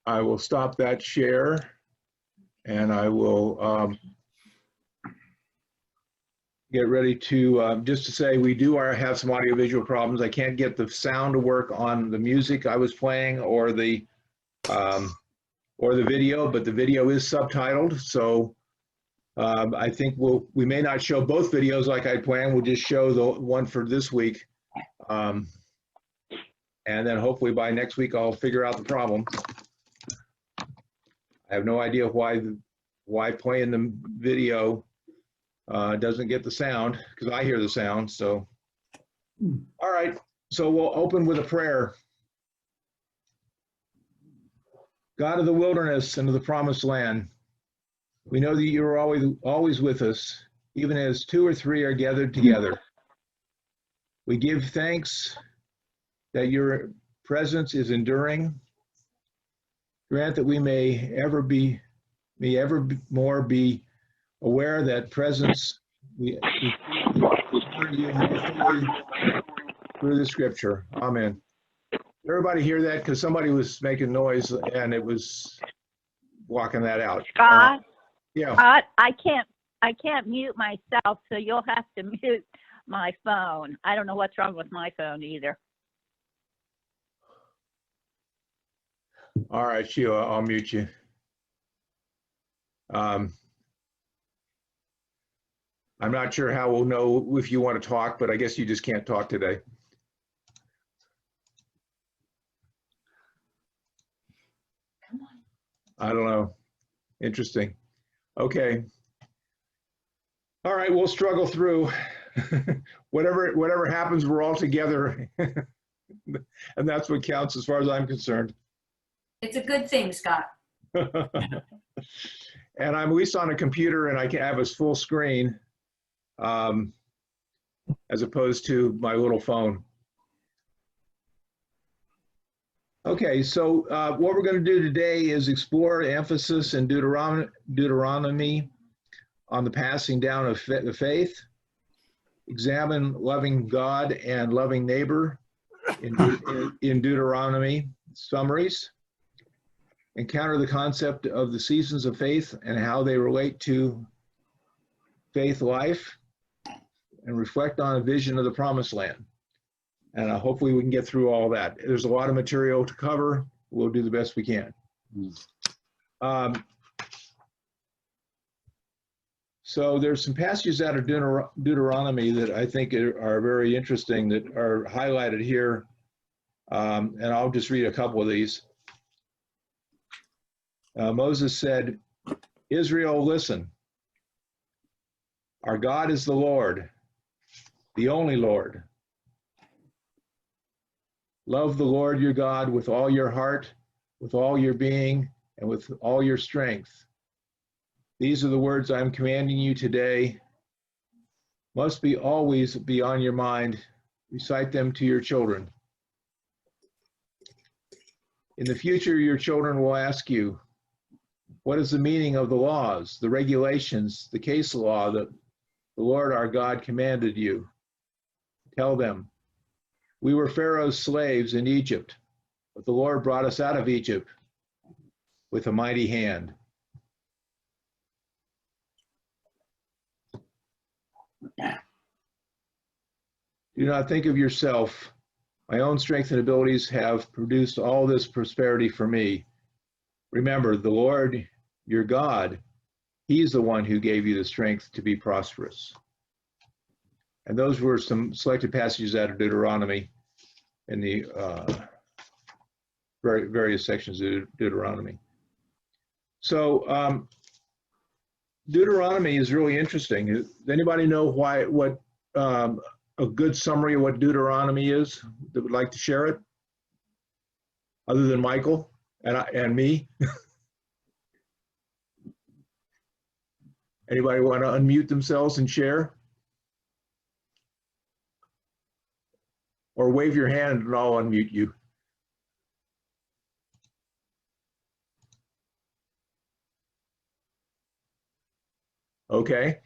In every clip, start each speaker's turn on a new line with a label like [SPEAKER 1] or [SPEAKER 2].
[SPEAKER 1] I will stop that share, and I will get ready to, just to say we do have some audiovisual problems. I can't get the sound to work on the music I was playing or the video, but the video is subtitled. So I think we may not show both videos like I planned. We'll just show the one for this week. And then hopefully by next week, I'll figure out the problem. I have no idea why playing the video doesn't get the sound, because I hear the sound. So, all right. So we'll open with a prayer. God of the wilderness and of the promised land, we know that you are always with us, even as two or three are gathered together. We give thanks that your presence is enduring. Grant that we may ever more be aware that presence we honor you through the scripture. Amen. Everybody hear that? Because somebody was making noise and it was blocking that out.
[SPEAKER 2] Scott?
[SPEAKER 1] Yeah.
[SPEAKER 2] Scott, I can't mute myself, so you'll have to mute my phone. I don't know what's wrong with my phone either.
[SPEAKER 1] All right, Sheila, I'll mute you. I'm not sure how we'll know if you want to talk, but I guess you just can't talk today.
[SPEAKER 3] Come on.
[SPEAKER 1] I don't know. Interesting. Okay. All right, we'll struggle through. Whatever happens, we're all together. And that's what counts as far as I'm concerned.
[SPEAKER 3] It's a good thing, Scott.
[SPEAKER 1] And I'm at least on a computer and I can have a full screen as opposed to my little phone. Okay, so what we're going to do today is explore emphasis in Deuteronomy on the passing down of the faith, examine loving God and loving neighbor in Deuteronomy summaries, encounter the concept of the seasons of faith and how they relate to faith life, and reflect on a vision of the promised land. And hopefully we can get through all that. There's a lot of material to cover. We'll do the best we can. So there's some passages out of Deuteronomy that I think are very interesting that are highlighted here. And I'll just read a couple of these. Moses said, Israel, listen. Our God is the Lord, the only Lord. Love the Lord your God with all your heart, with all your being, and with all your strength. These are the words I'm commanding you today. Must always be on your mind. Recite them to your children. In the future, your children will ask you, what is the meaning of the laws, the regulations, the case law that the Lord our God commanded you? Tell them, we were Pharaoh's slaves in Egypt, but the Lord brought us out of Egypt with a mighty hand. Do not think of yourself. My own strength and abilities have produced all this prosperity for me. Remember, the Lord, your God, He's the one who gave you the strength to be prosperous. And those were some selected passages out of Deuteronomy in the various sections of Deuteronomy. So Deuteronomy is really interesting. Does anybody know what a good summary of what Deuteronomy is that would like to share it? Other than Michael and me? Anybody want to unmute themselves and share? Or wave your hand and I'll unmute you. Okay,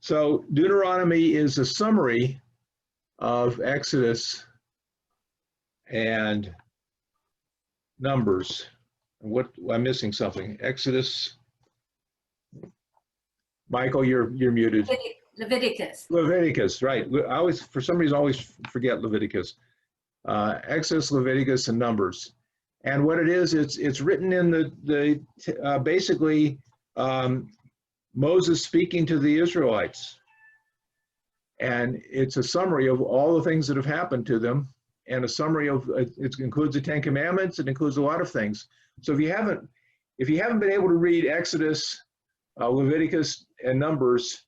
[SPEAKER 1] so Deuteronomy is a summary of Exodus and Numbers. What, I'm missing something. Exodus. Michael, you're muted.
[SPEAKER 3] Leviticus.
[SPEAKER 1] Leviticus, right. I always, for some reason, always forget Leviticus. Exodus, Leviticus, and Numbers. And what it is, it's written in basically Moses speaking to the Israelites. And it's a summary of all the things that have happened to them, and a summary of, it includes the Ten Commandments, it includes a lot of things. So if you haven't been able to read Exodus, Leviticus, and Numbers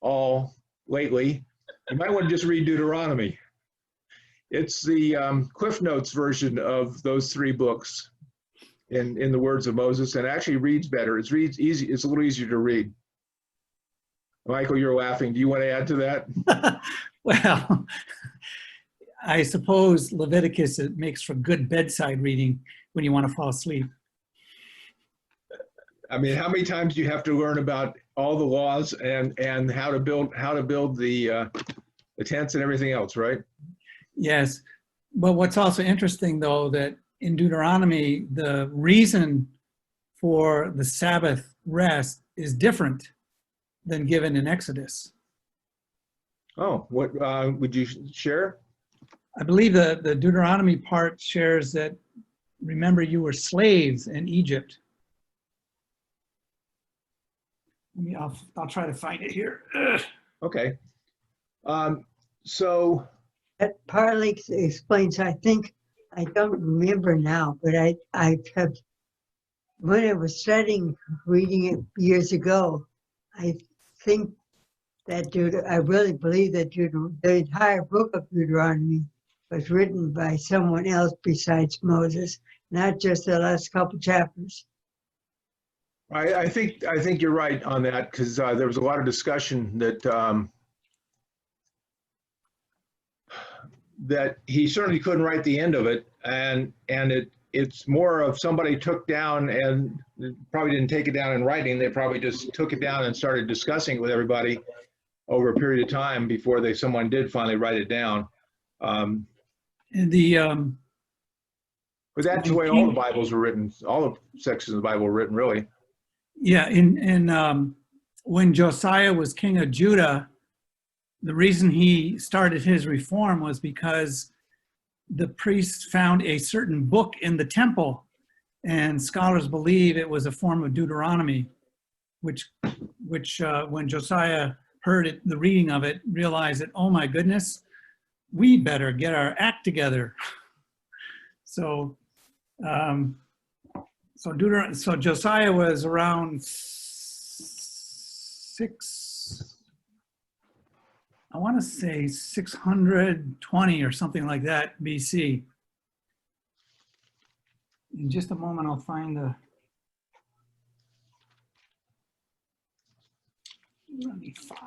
[SPEAKER 1] all lately, you might want to just read Deuteronomy. It's the Cliff Notes version of those three books in the words of Moses, and actually reads better. It's easy. It's a little easier to read. Michael, you're laughing. Do you want to add to that?
[SPEAKER 4] Well, I suppose Leviticus, it makes for good bedside reading when you want to fall asleep.
[SPEAKER 1] I mean, how many times do you have to learn about all the laws and how to build the tents and everything else, right?
[SPEAKER 4] Yes. But what's also interesting, though, that in Deuteronomy, the reason for the Sabbath rest is different than given in Exodus.
[SPEAKER 1] Oh, what would you share?
[SPEAKER 4] I believe the Deuteronomy part shares that, remember, you were slaves in Egypt. I'll try to find it here.
[SPEAKER 1] Okay. So
[SPEAKER 5] That partly explains, I think, I don't remember now, but I have, when I was studying, reading it years ago, I think that I really believe that the entire book of Deuteronomy was written by someone else besides Moses, not just the last couple chapters.
[SPEAKER 1] I think you're right on that, because there was a lot of discussion that he certainly couldn't write the end of it, and it's more of somebody took down, and probably didn't take it down in writing. They probably just took it down and started discussing it with everybody over a period of time before someone did finally write it down.
[SPEAKER 4] And
[SPEAKER 1] But that's the way all the Bibles were written. All the sections of the Bible were written, really.
[SPEAKER 4] yeah, when Josiah was king of Judah, the reason he started his reform was because the priests found a certain book in the temple, and scholars believe it was a form of Deuteronomy, which when Josiah heard it, the reading of it, realized that, oh my goodness, we better get our act together. So Josiah was around 620 or something like that BC. In just a moment, I'll find the 25.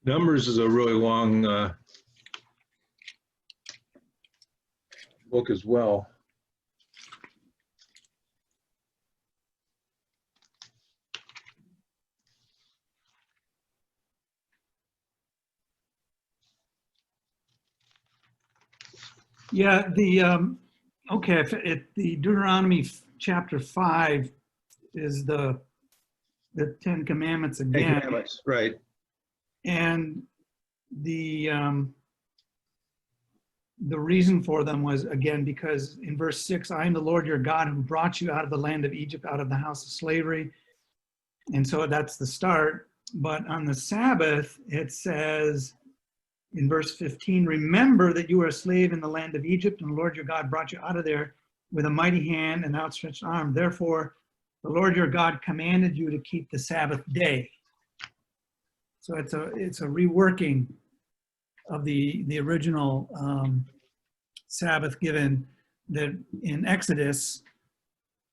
[SPEAKER 1] Numbers is a really long book as well.
[SPEAKER 4] Yeah, the Deuteronomy chapter 5 is the Ten Commandments again.
[SPEAKER 1] Ten Commandments, right.
[SPEAKER 4] And the reason for them was, again, because in verse 6, I am the Lord your God who brought you out of the land of Egypt, out of the house of slavery. And so that's the start. But on the Sabbath, it says in verse 15, remember that you were a slave in the land of Egypt, and the Lord your God brought you out of there with a mighty hand and outstretched arm. Therefore, the Lord your God commanded you to keep the Sabbath day. So it's a reworking of the original Sabbath given that in Exodus.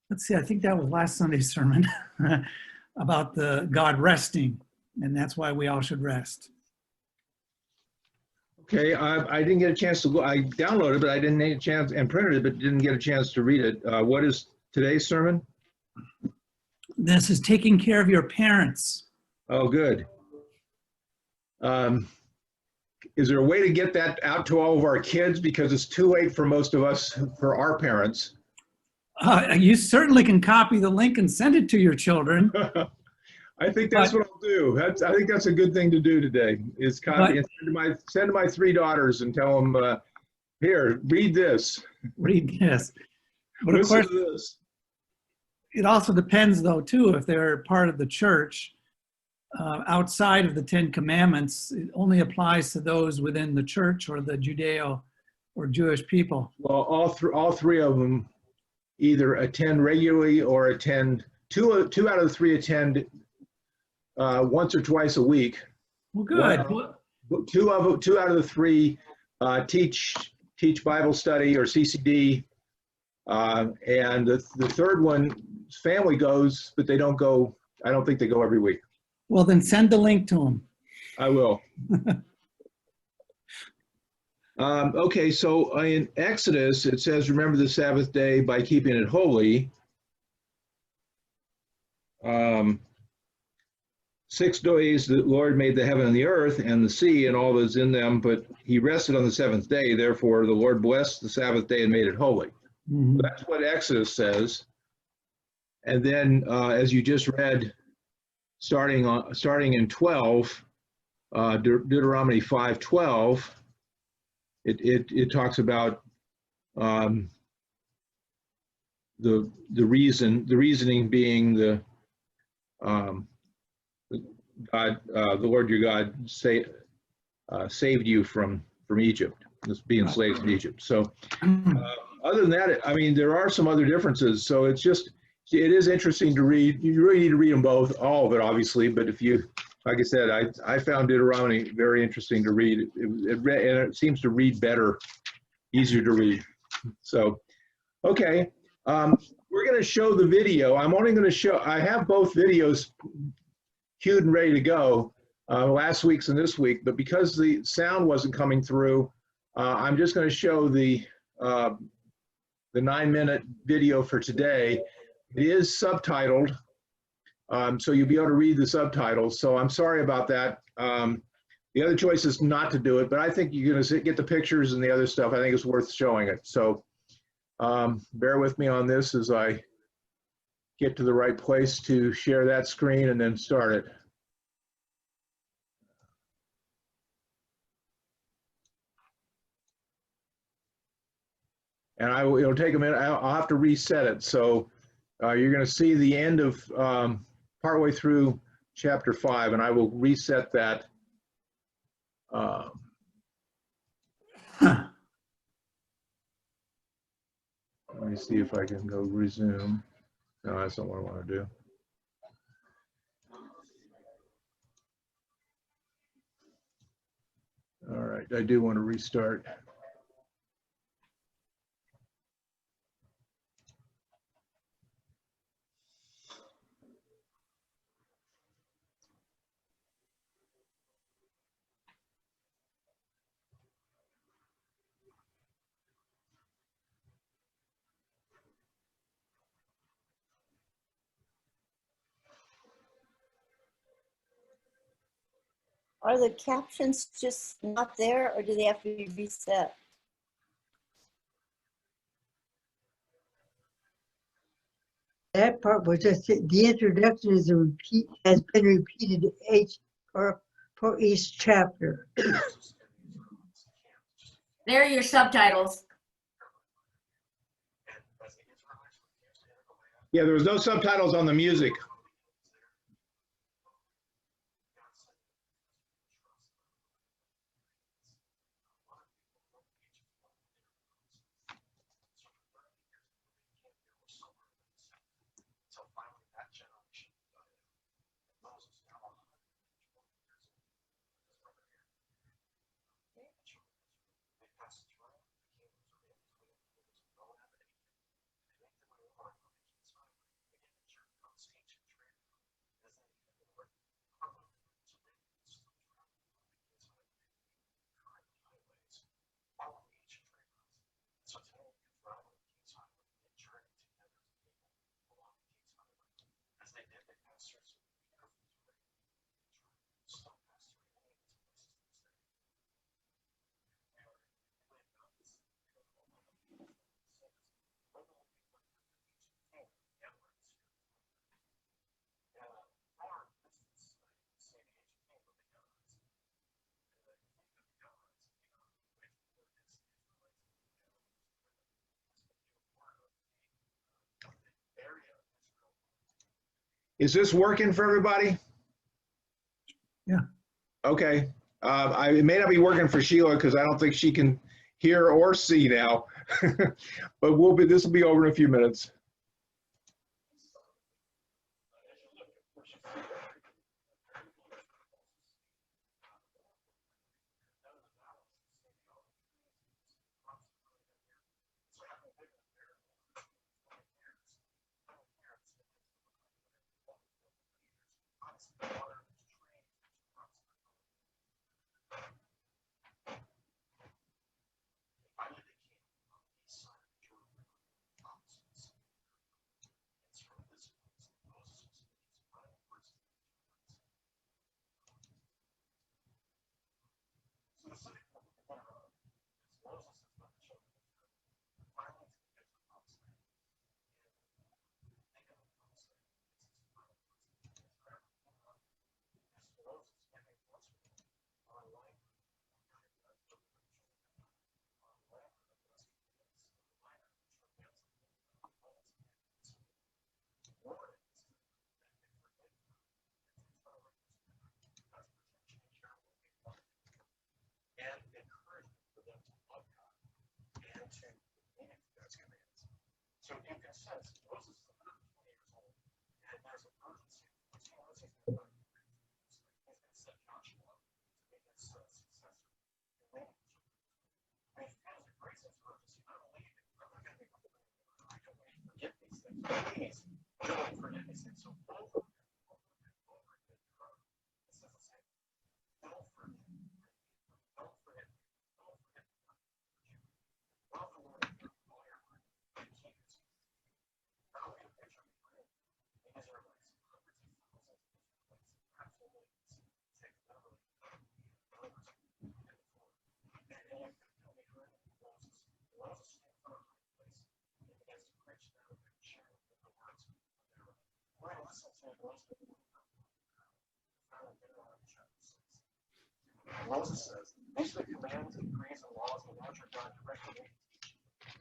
[SPEAKER 4] Let's see, I think that was last Sunday's sermon about the God resting, and that's why we all should rest.
[SPEAKER 1] Okay, I didn't get a chance to I downloaded it, but I didn't get a chance, and printed it, but didn't get a chance to read it. What is today's sermon?
[SPEAKER 4] This is taking care of your parents.
[SPEAKER 1] Oh, good. Is there a way to get that out to all of our kids? Because it's too late for most of us, for our parents.
[SPEAKER 4] You certainly can copy the link and send it to your children.
[SPEAKER 1] I think that's what I'll do. I think that's a good thing to do today, is copy and send to my 3 daughters and tell them, here, read this.
[SPEAKER 4] Read this. But of
[SPEAKER 1] Listen
[SPEAKER 4] course,
[SPEAKER 1] to this.
[SPEAKER 4] it also depends, though, too, if they're part of the church. Outside of the 10 Commandments, it only applies to those within the church or the Judeo or Jewish people.
[SPEAKER 1] Well, all 3 of them either attend regularly or attend, two out of the 3 attend once or twice a week.
[SPEAKER 4] Well, good.
[SPEAKER 1] Two out of the 3 teach Bible study or CCD, and the 3rd one, family goes, but they don't go. I don't think they go every week.
[SPEAKER 4] Well, then send the link to them.
[SPEAKER 1] I will. Okay, so in Exodus it says, "Remember the Sabbath day by keeping it holy." 6 days the Lord made the heaven and the earth and the sea and all that is in them, but he rested on the 7th day. Therefore, the Lord blessed the Sabbath day and made it holy.
[SPEAKER 4] Mhm.
[SPEAKER 1] That's what Exodus says. And then, as you just read, starting in 12, Deuteronomy 5:12, it talks about the reasoning being the Lord your God saved you from Egypt, being slaves in Egypt. So other than that, I mean, there are some other differences. So it is interesting to read. You really need to read them both, all of it, obviously. But if you, like I said, I found Deuteronomy very interesting to read. And it seems to read better, easier to read. So, okay. We're going to show the video. I'm only going to show, I have both videos queued and ready to go, last week's and this week, but because the sound wasn't coming through, I'm just going to show the 9-minute video for today. It is subtitled, so you'll be able to read the subtitles. So I'm sorry about that. The other choice is not to do it, but I think you're going to get the pictures and the other stuff. I think it's worth showing it. So bear with me on this as I get to the right place to share that screen and then start it. And it'll take a minute. I'll have to reset it. So you're going to see the end of partway through chapter 5, and I will reset that. Let me see if I can go resume. No, that's not what I want to do. All right, I do want to restart.
[SPEAKER 6] Are the captions just not there, or do they have to be reset?
[SPEAKER 5] That part was just, the introduction is a repeat, has been repeated for each chapter.
[SPEAKER 3] There are your subtitles.
[SPEAKER 1] Yeah, there was no subtitles on the music. Is this working for everybody?
[SPEAKER 4] Yeah.
[SPEAKER 1] Okay. It may not be working for Sheila because I don't think she can hear or see now. But this will be over in a few minutes.
[SPEAKER 7] Moses says, these are the commands and decrees and laws of the Lord your God directly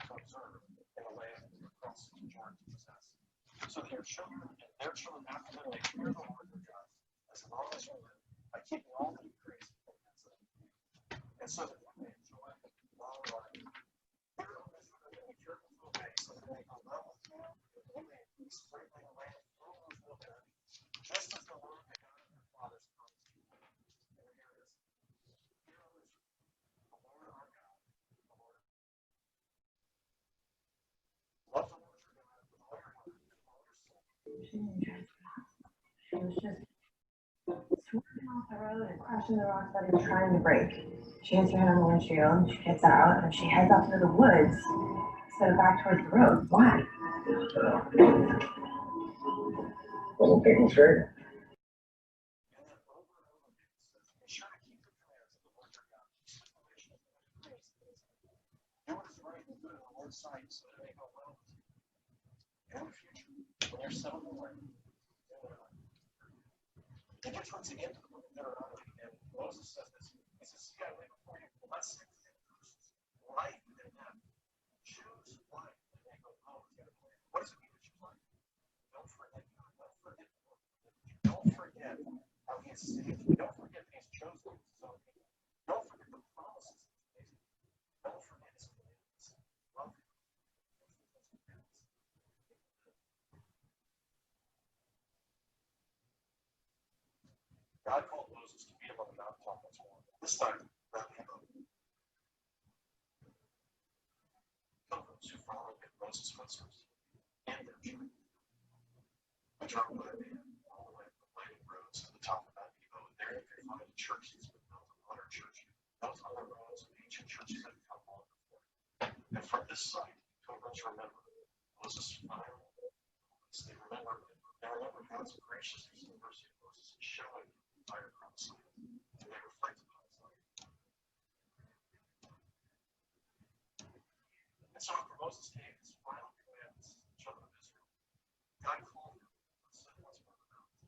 [SPEAKER 7] to observe in the land you are crossing the Jordan to possess. So that your children and their children after them may fear the Lord your God as long as you live, by keeping all the decrees and commands of him. And so that you may enjoy long life. Hear, O Israel, and be careful to obey, so that it may go well with you, and you may increase greatly in the land flowing with milk and honey, just as the Lord the God of your fathers promised you. And here it is. Hear, O Israel, the Lord our God, the Lord. Love the Lord your God with all your heart and all your soul.
[SPEAKER 8] She was just swerving off the road and crashing the rocks that he was trying to break. She hits her head on the windshield, she gets out, and she heads out through the woods instead of back towards the road. Why?
[SPEAKER 7] Wasn't thinking straight. And then over and over again it says, be sure to keep the commands of the Lord your God. Do what is right and good in the Lord's sight, so that it may go well with you. And in the future, when you're settled in the land, he gets once again to the book of Deuteronomy, and Moses says this. He says, see, I lay before you blessings and curses, life and death. Choose life and may go well with you. What does it mean to choose life? Don't forget God. Don't forget the Lord. Don't forget how he has saved you. Don't forget that he's chosen you as his own people. Don't forget the promises he's made you. Don't forget his commands. Love him. God called Moses to meet him on the mountaintop once more. This time, around the hill. Pilgrims who followed in Moses' footsteps and their journey. I drove by man all the way from the mighty roads to the top of Mount Nebo, and there you can find a church that's been built, a modern church, built on the roads of ancient churches that have come long before. And from this site, pilgrims remember Moses' final moments. They remember God's graciousness and mercy of Moses in showing the entire promised land, and they reflect upon his life. And so after Moses gave his final commands to the children of Israel, God called him and said once more on the mountain.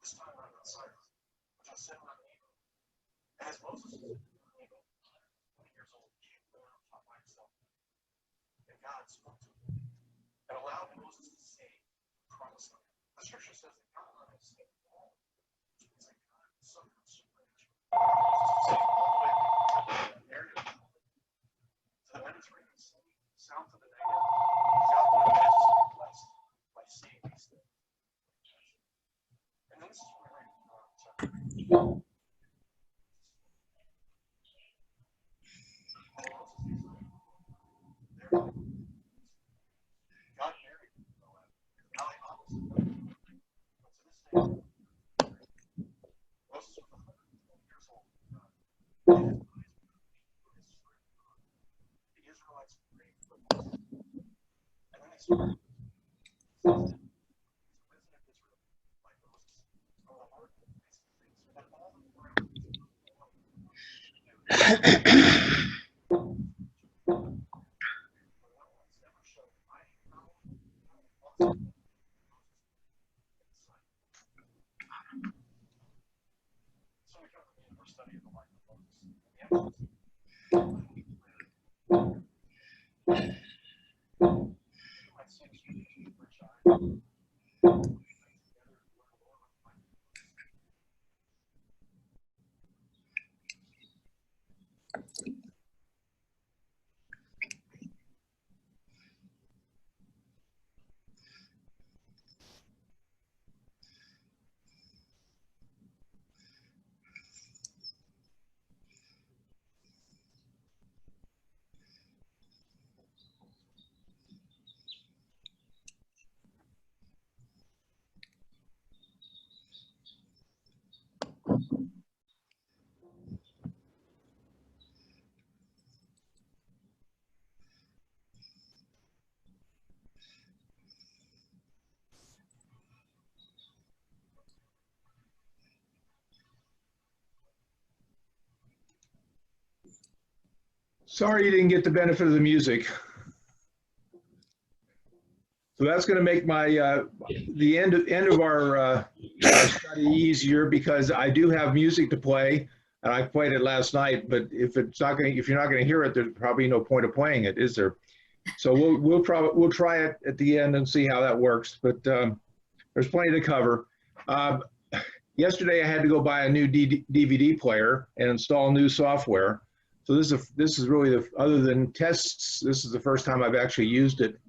[SPEAKER 7] This time on Mount Sinai, which was set on Nebo. And as Moses was on Nebo, 20 years old, he came to the mountaintop by himself. And God spoke to him and allowed Moses to see the promised land. The scripture says that God loves us all. It's like God is so supernatural. Say all the way to the area to the Mediterranean Sea, south of the Negev. God wanted us to be blessed by seeing these things. And then this is what we're reading chapter 2. God married Moab. Now they opposite. But to this day, Moses was 120 years old. The Israelites prayed for Moses. And then they started. Wisdom of Israel, like Moses, from the Lord, and all the world. So we come to the end of our study of the life of Moses. You might see a for a child.
[SPEAKER 1] Sorry you didn't get the benefit of the music. So that's going to make my the end of our study easier because I do have music to play, and I played it last night. But if you're not going to hear it, there's probably no point of playing it, is there? So we'll try it at the end and see how that works. But there's plenty to cover. Yesterday I had to go buy a new DVD player and install new software. So this is really other than tests, this is the first time I've actually used it.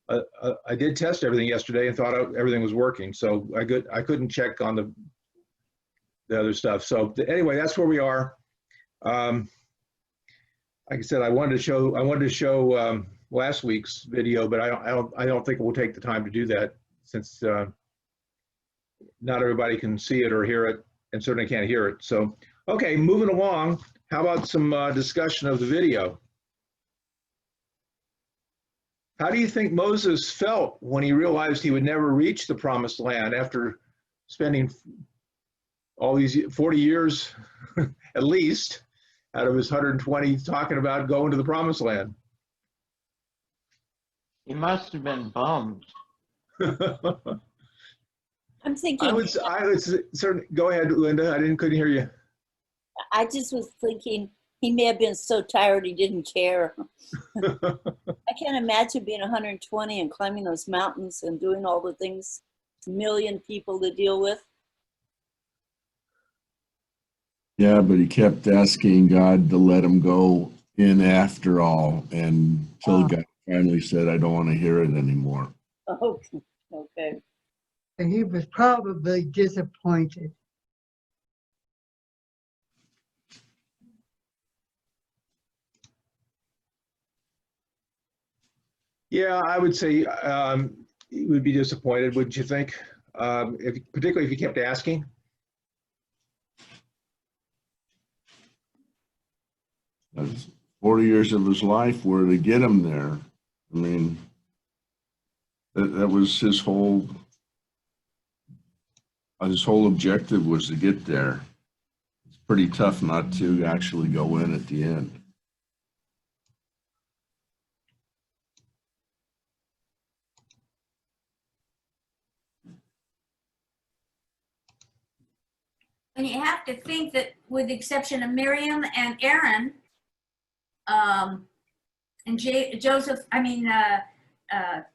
[SPEAKER 1] I did test everything yesterday and thought everything was working. So I couldn't check on the other stuff. So anyway, that's where we are. Like I said, I wanted to show last week's video, but I don't think we'll take the time to do that since not everybody can see it or hear it, and certainly can't hear it. So okay, moving along. How about some discussion of the video? How do you think Moses felt when he realized he would never reach the promised land after spending all these 40 years at least out of his 120 talking about going to the promised land?
[SPEAKER 9] He must have been bummed.
[SPEAKER 6] I'm thinking,
[SPEAKER 1] I would certainly, go ahead, Linda. Couldn't hear you.
[SPEAKER 6] I just was thinking he may have been so tired he didn't care. I can't imagine being 120 and climbing those mountains and doing all the things, a million people to deal with.
[SPEAKER 10] Yeah, but he kept asking God to let him go in after all, and until God finally said, I don't want to hear it anymore.
[SPEAKER 6] Oh, okay.
[SPEAKER 5] And he was probably disappointed.
[SPEAKER 1] Yeah, I would say he would be disappointed, wouldn't you think? Particularly if he kept asking.
[SPEAKER 10] That's 40 years of his life were to get him there. I mean, that was his whole objective, was to get there. It's pretty tough not to actually go in at the end.
[SPEAKER 3] And you have to think that with the exception of Miriam and Aaron, and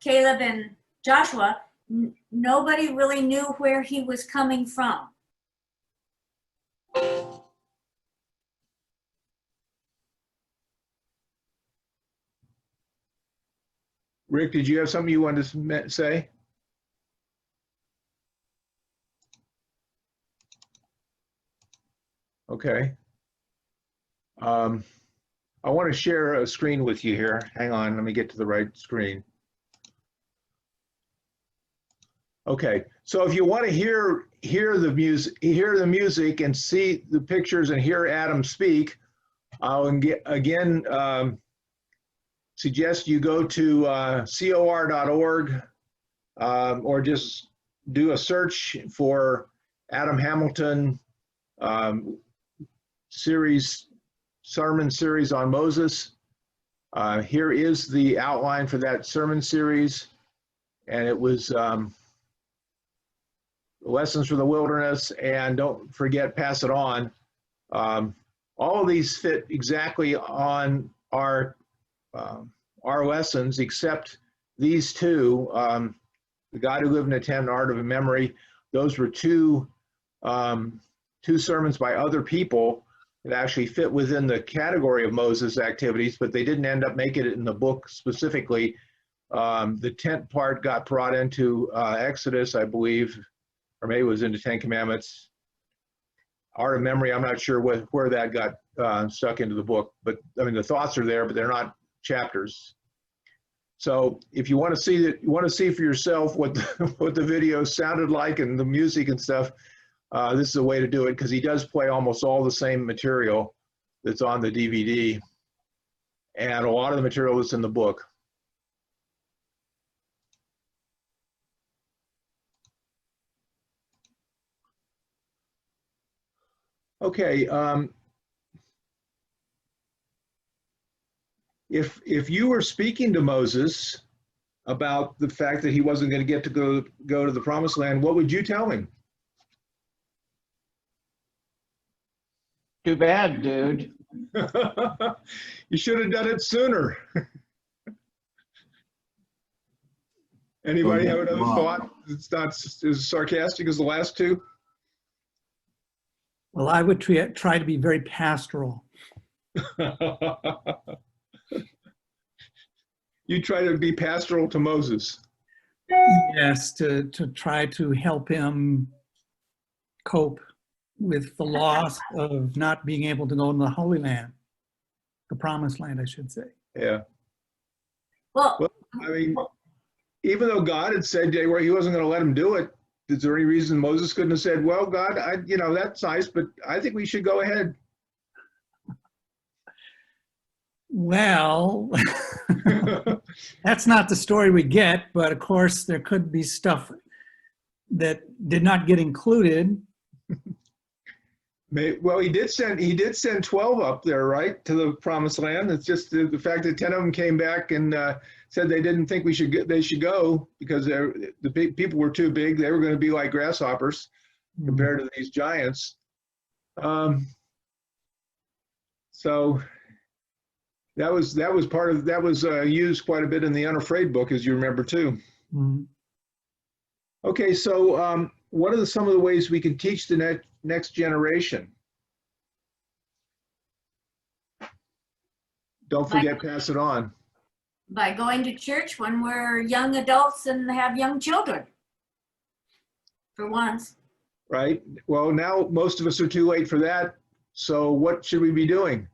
[SPEAKER 3] Caleb and Joshua, nobody really knew where he was coming from.
[SPEAKER 1] Rick, did you have something you wanted to say? Okay. I want to share a screen with you here. Hang on, let me get to the right screen. Okay, so if you want to hear the music and see the pictures and hear Adam speak, I'll again suggest you go to cor.org or just do a search for Adam Hamilton sermon series on Moses. Here is the outline for that sermon series, and it was Lessons from the Wilderness, and don't forget, pass it on. All of these fit exactly on our lessons, except these two, The God Who Lived in a Tent and Art of Memory. Those were two sermons by other people that actually fit within the category of Moses activities, but they didn't end up making it in the book specifically. The tent part got brought into Exodus, I believe, or maybe it was into Ten Commandments. Art of Memory, I'm not sure where that got stuck into the book, but I mean, the thoughts are there, but they're not chapters. So if you want to see that, you want to see for yourself what the video sounded like and the music and stuff, this is a way to do it, because he does play almost all the same material that's on the DVD and a lot of the material that's in the book. Okay, if you were speaking to Moses about the fact that he wasn't going to get to go to the promised land, what would you tell him?
[SPEAKER 9] Too bad, dude.
[SPEAKER 1] You should have done it sooner. Anybody have another thought? It's not as sarcastic as the last two.
[SPEAKER 4] Well, I would try to be very pastoral.
[SPEAKER 1] You try to be pastoral to Moses.
[SPEAKER 4] Yes, to try to help him cope with the loss of not being able to go to the Holy Land, the Promised Land, I should say.
[SPEAKER 1] Yeah.
[SPEAKER 3] Well,
[SPEAKER 1] I mean, even though God had said he wasn't going to let him do it, is there any reason Moses couldn't have said, well, God, that's nice, but I think we should go ahead?
[SPEAKER 4] Well, that's not the story we get, but of course there could be stuff that did not get included.
[SPEAKER 1] Well, he did send 12 up there, right, to the promised land. It's just the fact that 10 of them came back and said they didn't think they should go because the people were too big. They were going to be like grasshoppers compared to these giants. So that was used quite a bit in the Unafraid book, as you remember too.
[SPEAKER 4] Mm-hmm.
[SPEAKER 1] Okay, so what are some of the ways we can teach the next generation? Don't forget, pass it on.
[SPEAKER 3] by going to church when we're young adults and have young children, for once.
[SPEAKER 1] Right. Well, now most of us are too late for that. So what should we be doing?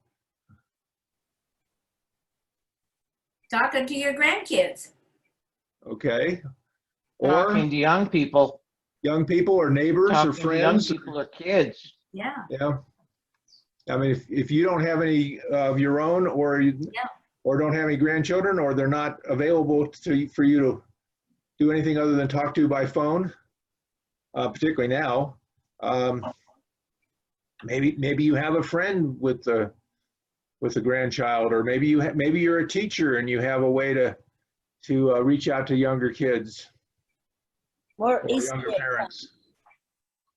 [SPEAKER 3] Talking to your grandkids.
[SPEAKER 1] Okay.
[SPEAKER 9] Talking
[SPEAKER 1] Or
[SPEAKER 9] to young people.
[SPEAKER 1] young people or neighbors or
[SPEAKER 9] Talking to
[SPEAKER 1] friends.
[SPEAKER 9] young people or kids.
[SPEAKER 3] Yeah.
[SPEAKER 1] Yeah. I mean, if you don't have any of your own or or don't have any grandchildren or they're not available for you to do anything other than talk to by phone, particularly now, maybe you have a friend with a grandchild, or maybe you're a teacher and you have a way to reach out to younger kids
[SPEAKER 6] More
[SPEAKER 1] or
[SPEAKER 6] Easter
[SPEAKER 1] younger
[SPEAKER 6] egg
[SPEAKER 1] parents.
[SPEAKER 6] hunts.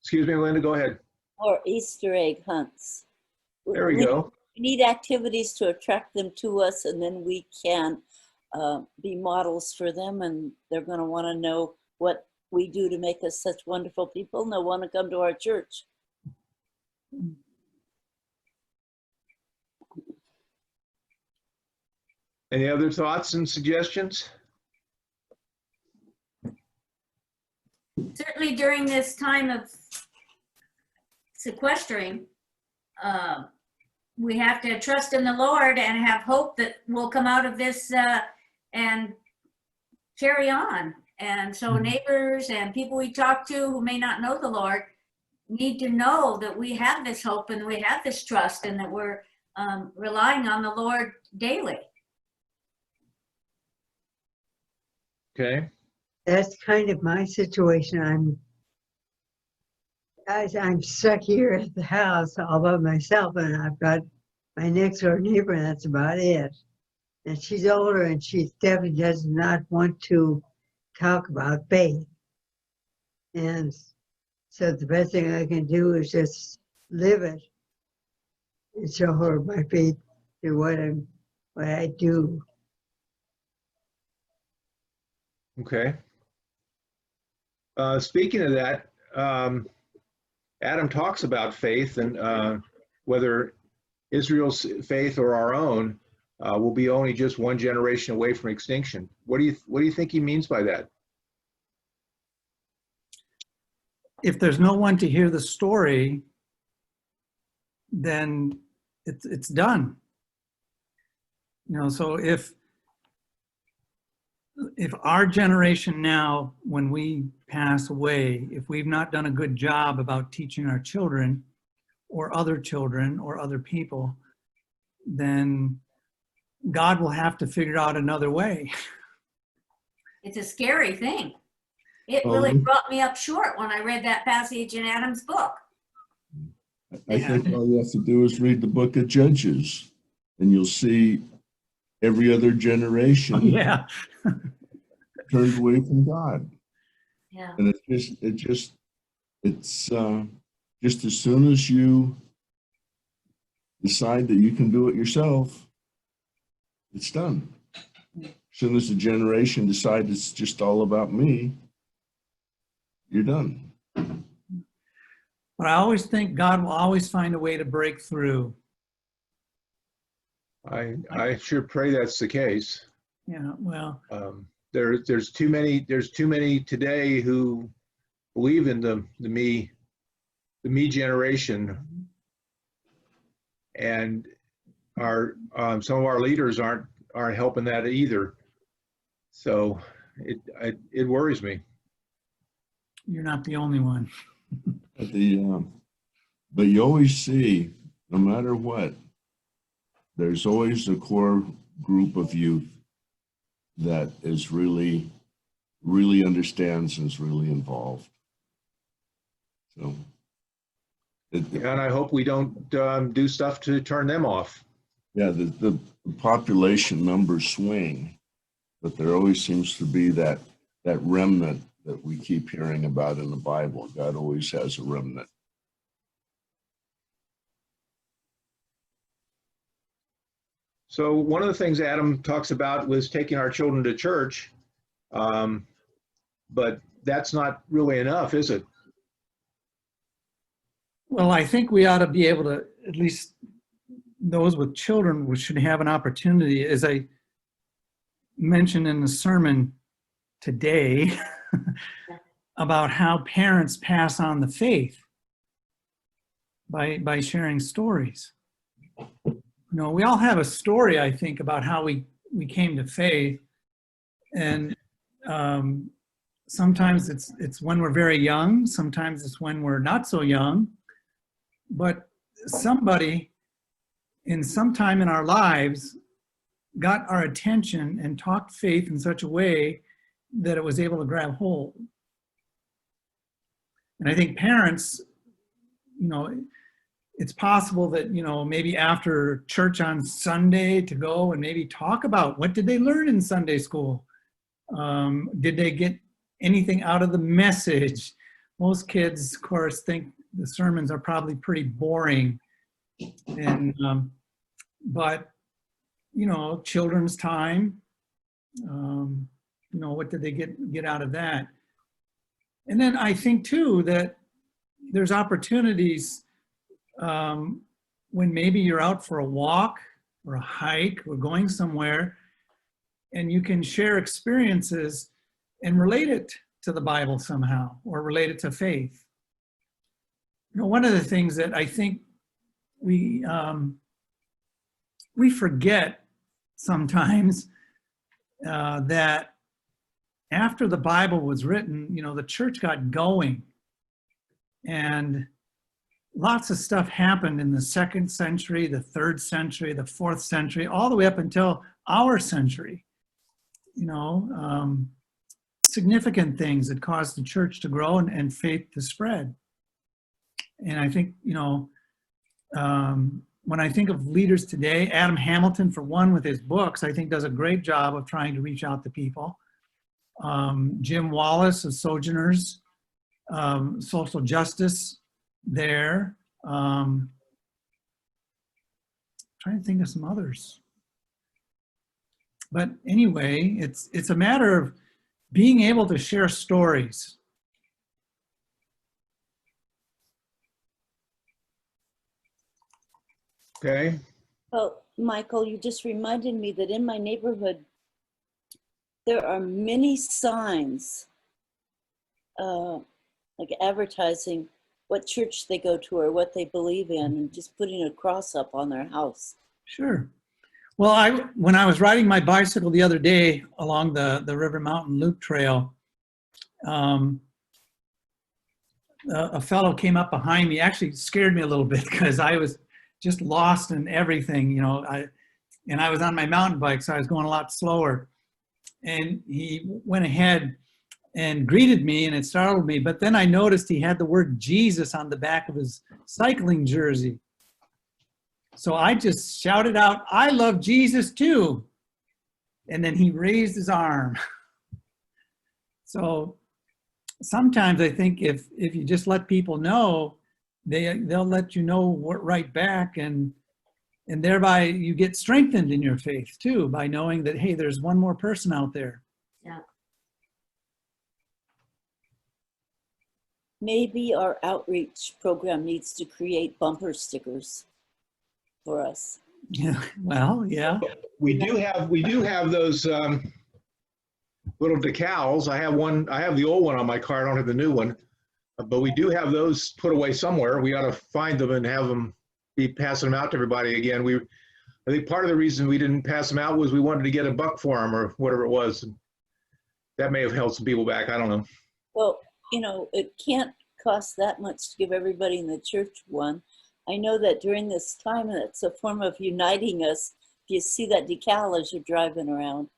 [SPEAKER 1] Excuse me, Linda, go ahead.
[SPEAKER 6] More Easter egg hunts.
[SPEAKER 1] There we go.
[SPEAKER 6] We need activities to attract them to us, and then we can be models for them, and they're going to want to know what we do to make us such wonderful people, and they'll want to come to our church.
[SPEAKER 1] Any other thoughts and suggestions?
[SPEAKER 3] Certainly during this time of sequestering, we have to trust in the Lord and have hope that we'll come out of this and carry on. And so neighbors and people we talk to who may not know the Lord need to know that we have this hope and we have this trust and that we're relying on the Lord daily.
[SPEAKER 1] Okay.
[SPEAKER 5] That's kind of my situation. I'm stuck here at the house all by myself, and I've got my next door neighbor, and that's about it. And she's older, and she definitely does not want to talk about faith. And so the best thing I can do is just live it and show her my faith through what I do.
[SPEAKER 1] Okay. Speaking of that, Adam talks about faith and whether Israel's faith or our own will be only just one generation away from extinction. What do you think he means by that?
[SPEAKER 4] If there's no one to hear the story, then it's done. You know, so if our generation now, when we pass away, if we've not done a good job about teaching our children or other people, then God will have to figure out another way.
[SPEAKER 3] It's a scary thing. It really brought me up short when I read that passage in Adam's book.
[SPEAKER 10] I think all you have to do is read the book of Judges, and you'll see every other generation
[SPEAKER 4] Yeah.
[SPEAKER 10] turned away from God.
[SPEAKER 3] Yeah.
[SPEAKER 10] And it's just as soon as you decide that you can do it yourself, it's done. As soon as the generation decides it's just all about me, you're done.
[SPEAKER 4] But I always think God will always find a way to break through.
[SPEAKER 1] I sure pray that's the case.
[SPEAKER 4] Yeah, well,
[SPEAKER 1] There's too many today who believe in the me generation, and some of our leaders aren't helping that either. So it worries me.
[SPEAKER 4] you're not the only one.
[SPEAKER 10] But you always see, no matter what, there's always a core group of youth that is really understands and is really involved. So,
[SPEAKER 1] And I hope we don't do stuff to turn them off.
[SPEAKER 10] yeah, the population numbers swing, but there always seems to be that remnant that we keep hearing about in the Bible. God always has a remnant.
[SPEAKER 1] So one of the things Adam talks about was taking our children to church, but that's not really enough, is it?
[SPEAKER 4] Well, I think we ought to be able to, at least those with children, we should have an opportunity, as I mentioned in the sermon today, about how parents pass on the faith by sharing stories. You know, we all have a story, I think, about how we came to faith, and sometimes it's when we're very young, sometimes it's when we're not so young, but somebody in some time in our lives got our attention and talked faith in such a way that it was able to grab hold. And I think parents, you know, it's possible that, you know, maybe after church on Sunday to go and maybe talk about what did they learn in Sunday school? Did they get anything out of the message? Most kids, of course, think the sermons are probably pretty boring. And, but, you know, children's time, you know, what did they get out of that? And then I think too that there's opportunities when maybe you're out for a walk or a hike or going somewhere, and you can share experiences and relate it to the Bible somehow, or relate it to faith. You know, one of the things that I think we forget sometimes that after the Bible was written, you know, the church got going, and lots of stuff happened in the 2nd century, the 3rd century, the 4th century, all the way up until our century. You know, significant things that caused the church to grow and faith to spread. And I think, you know, when I think of leaders today, Adam Hamilton, for one, with his books, I think does a great job of trying to reach out to people. Jim Wallace of Sojourners, social justice there. Trying to think of some others. But anyway, it's a matter of being able to share stories.
[SPEAKER 1] Okay.
[SPEAKER 6] Well, Michael, you just reminded me that in my neighborhood, there are many signs, like advertising what church they go to or what they believe in, and just putting a cross up on their house.
[SPEAKER 4] Sure. Well, when I was riding my bicycle the other day along the River Mountain Loop Trail, a fellow came up behind me. Actually scared me a little bit because I was just lost in everything, you know. I was on my mountain bike, so I was going a lot slower. And he went ahead and greeted me, and it startled me. But then I noticed he had the word Jesus on the back of his cycling jersey. So I just shouted out, "I love Jesus too." And then he raised his arm. So sometimes I think if you just let people know, they'll let you know right back, and thereby you get strengthened in your faith too, by knowing that, hey, there's one more person out there.
[SPEAKER 3] Yeah.
[SPEAKER 6] Maybe our outreach program needs to create bumper stickers for us.
[SPEAKER 4] Yeah, well, yeah.
[SPEAKER 1] We do have those little decals. I have the old one on my car. I don't have the new one, but we do have those put away somewhere. We ought to find them and have them be passing them out to everybody again. I think part of the reason we didn't pass them out was we wanted to get a buck for them or whatever it was. That may have held some people back. I don't know.
[SPEAKER 6] Well, you know, it can't cost that much to give everybody in the church one. I know that during this time, it's a form of uniting us. If you see that decal as you're driving around.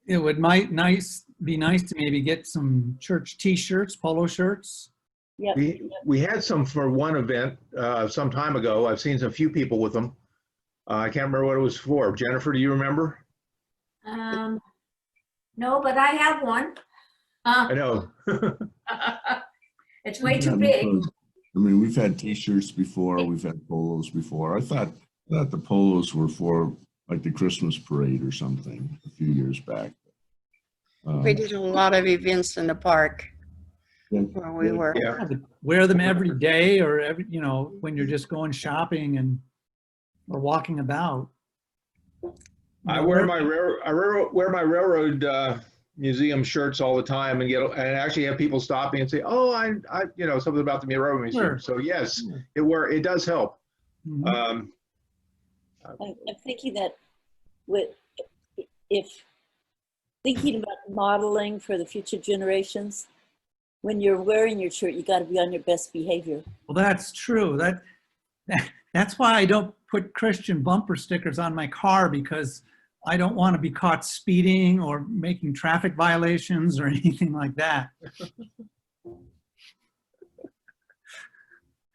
[SPEAKER 4] It would be nice to maybe get some church T-shirts, polo shirts.
[SPEAKER 6] Yeah.
[SPEAKER 1] We had some for one event some time ago. I've seen a few people with them. I can't remember what it was for. Jennifer, do you remember?
[SPEAKER 3] No, but I have one.
[SPEAKER 1] I know.
[SPEAKER 3] It's way too big.
[SPEAKER 10] I mean, we've had T-shirts before. We've had polos before. I thought the polos were for like the Christmas parade or something a few years back.
[SPEAKER 11] We did a lot of events in the park where we were.
[SPEAKER 1] Yeah.
[SPEAKER 4] Wear them every day, or when you're just going shopping or walking about.
[SPEAKER 1] I wear my railroad museum shirts all the time, and actually have people stop me and say, "Oh, I something about the railroad museum."
[SPEAKER 4] Sure.
[SPEAKER 1] So yes, it does help.
[SPEAKER 4] Mhm.
[SPEAKER 6] I'm thinking that if thinking about modeling for the future generations, when you're wearing your shirt, you got to be on your best behavior.
[SPEAKER 4] Well, that's true. That's why I don't put Christian bumper stickers on my car, because I don't want to be caught speeding or making traffic violations or anything like that.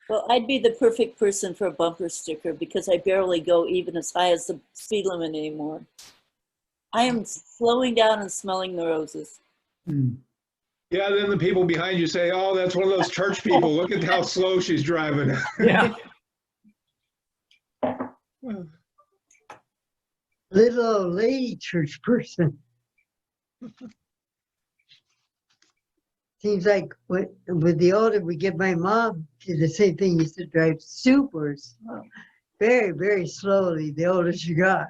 [SPEAKER 6] Well, I'd be the perfect person for a bumper sticker because I barely go even as high as the speed limit anymore. I am slowing down and smelling the roses.
[SPEAKER 1] Yeah, then the people behind you say, "Oh, that's one of those church people. Look at how slow she's driving."
[SPEAKER 4] Yeah.
[SPEAKER 5] Little old lady church person. seems like with the older we get, my mom did the same thing, used to drive super slow, very, very slowly the older she got.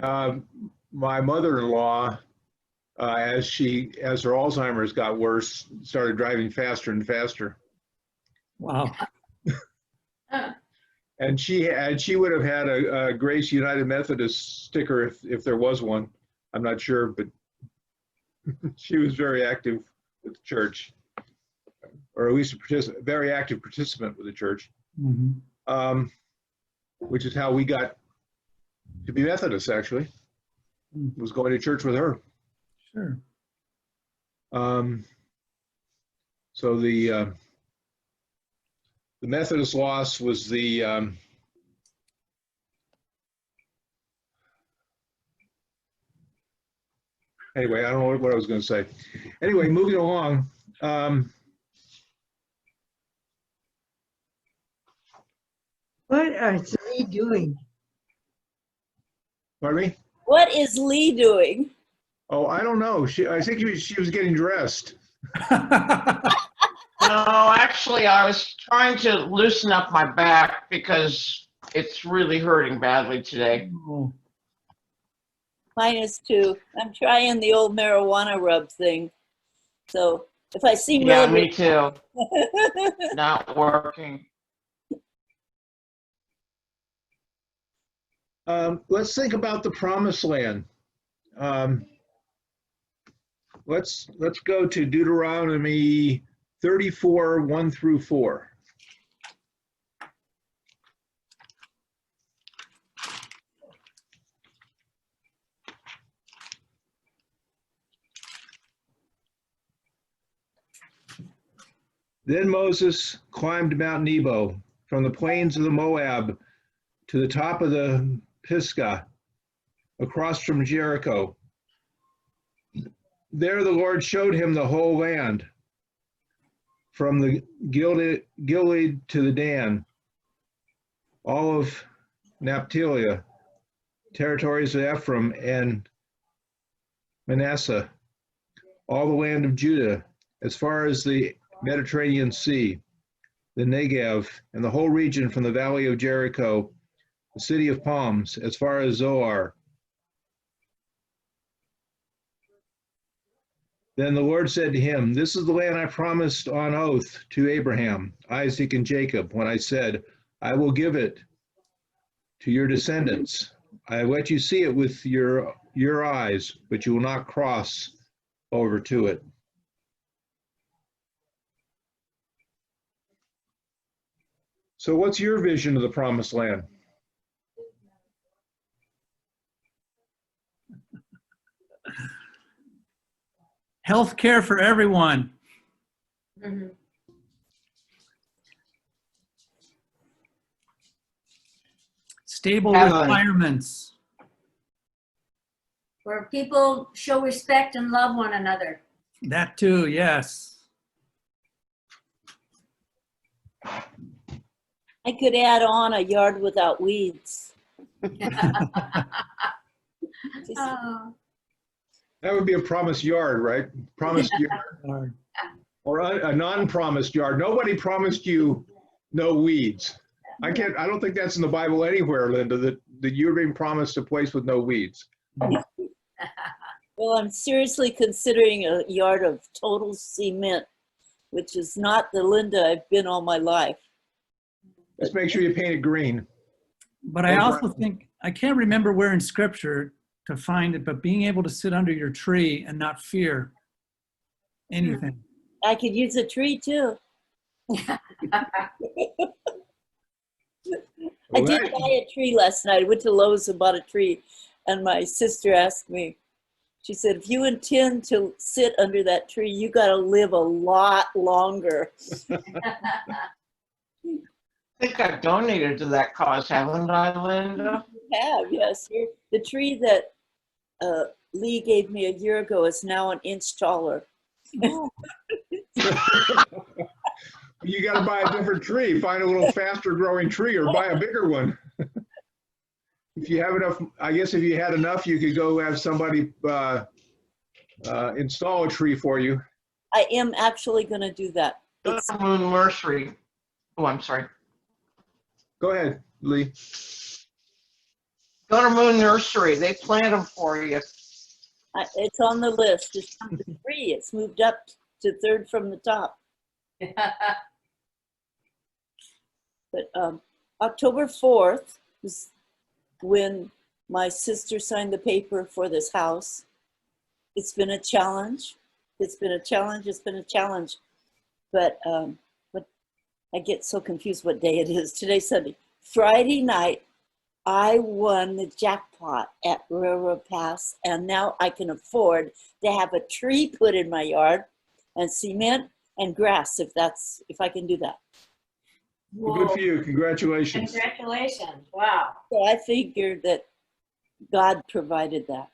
[SPEAKER 1] My mother-in-law, as her Alzheimer's got worse, started driving faster and faster.
[SPEAKER 4] Wow.
[SPEAKER 1] And she would have had a Grace United Methodist sticker if there was one. I'm not sure, but she was very active with the church, or at least a very active participant with the church, which is how we got to be Methodist, actually. Was going to church with her.
[SPEAKER 4] Sure.
[SPEAKER 1] So the Methodist loss was the anyway, I don't know what I was going to say. Anyway, moving along.
[SPEAKER 5] What are they doing?
[SPEAKER 1] Pardon me?
[SPEAKER 6] What is Lee doing?
[SPEAKER 1] Oh, I don't know. I think she was getting dressed.
[SPEAKER 9] No, actually, I was trying to loosen up my back because it's really hurting badly today.
[SPEAKER 4] Oh,
[SPEAKER 6] Mine is too. I'm trying the old marijuana rub thing. So if I seem
[SPEAKER 9] Yeah,
[SPEAKER 6] really
[SPEAKER 9] me too. Not working.
[SPEAKER 1] Let's think about the Promised Land. Let's go to Deuteronomy 34, 1 through 4. Then Moses climbed Mount Nebo from the plains of the Moab to the top of the Pisgah, across from Jericho. There the Lord showed him the whole land, from the Gilead to the Dan, all of Naphtali, territories of Ephraim and Manasseh, all the land of Judah, as far as the Mediterranean Sea, the Negev, and the whole region from the valley of Jericho, the city of palms, as far as Zoar. Then the Lord said to him, "This is the land I promised on oath to Abraham, Isaac, and Jacob, when I said, I will give it to your descendants. I let you see it with your eyes, but you will not cross over to it." So what's your vision of the Promised Land?
[SPEAKER 4] health care for everyone. Stable requirements.
[SPEAKER 3] Where people show respect and love one another.
[SPEAKER 4] That too, yes.
[SPEAKER 6] I could add on a yard without weeds.
[SPEAKER 3] Oh.
[SPEAKER 1] That would be a promised yard, right? Promised yard. Or a non-promised yard. Nobody promised you no weeds. I don't think that's in the Bible anywhere, Linda, that you're being promised a place with no weeds.
[SPEAKER 6] Well, I'm seriously considering a yard of total cement, which is not the Linda I've been all my life.
[SPEAKER 1] Just make sure you paint it green.
[SPEAKER 4] But I also think, I can't remember where in scripture to find it, but being able to sit under your tree and not fear anything.
[SPEAKER 6] I could use a tree too. I did buy a tree last night. I went to Lowe's and bought a tree, and my sister asked me, she said, if you intend to sit under that tree, you got to live a lot longer.
[SPEAKER 9] I think I've donated to that cause, haven't I, Linda?
[SPEAKER 6] You have, yes. The tree that Lee gave me a year ago is now an inch taller.
[SPEAKER 1] You got to buy a different tree. Find a little faster growing tree or buy a bigger one. If you have enough, I guess if you had enough, you could go have somebody install a tree for you.
[SPEAKER 6] I am actually going to do that. It's
[SPEAKER 9] Moon Nursery. Oh, I'm sorry.
[SPEAKER 1] Go ahead, Lee.
[SPEAKER 9] Go to Moon Nursery. They plant them for you.
[SPEAKER 6] it's on the list. It's number 3. It's moved up to 3rd from the top. But October 4th was when my sister signed the paper for this house. It's been a challenge. It's been a challenge. It's been a challenge. But I get so confused what day it is. Today's Sunday. Friday night, I won the jackpot at Railroad Pass, and now I can afford to have a tree put in my yard and cement and grass if I can do that.
[SPEAKER 1] Well, good for you. Congratulations.
[SPEAKER 3] Congratulations. Wow.
[SPEAKER 6] So I figured that God provided that.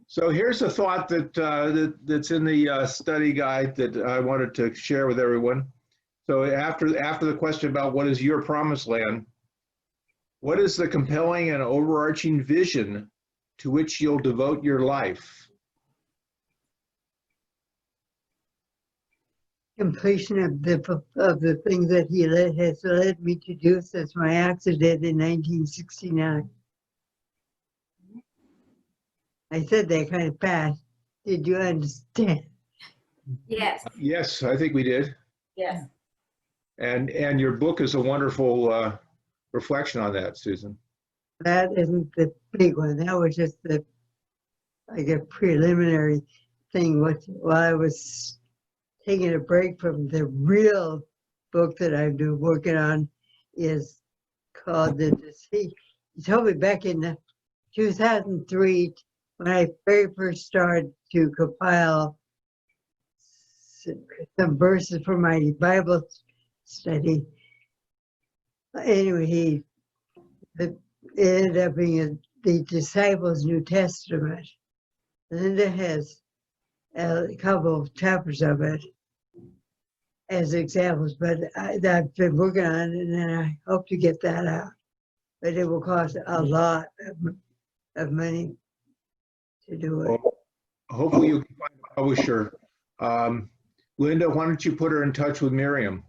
[SPEAKER 1] So here's a thought that's in the study guide that I wanted to share with everyone. So after the question about what is your promised land, what is the compelling and overarching vision to which you'll devote your life?
[SPEAKER 5] Completion of the things that he has led me to do since my accident in 1969. I said that kind of fast. Did you understand?
[SPEAKER 3] Yes.
[SPEAKER 1] Yes, I think we did.
[SPEAKER 3] Yes.
[SPEAKER 1] And your book is a wonderful reflection on that, Susan.
[SPEAKER 5] That isn't the big one. That was just like a preliminary thing. While I was taking a break from the real book that I've been working on is called The Deceit. He told me back in 2003 when I very first started to compile some verses for my Bible study. Anyway, it ended up being the Disciples' New Testament. Linda has a couple of chapters of it as examples, but I've been working on it and I hope to get that out. But it will cost a lot of money to do it.
[SPEAKER 1] Well, hopefully you can find a publisher. Linda, why don't you put her in touch with Miriam?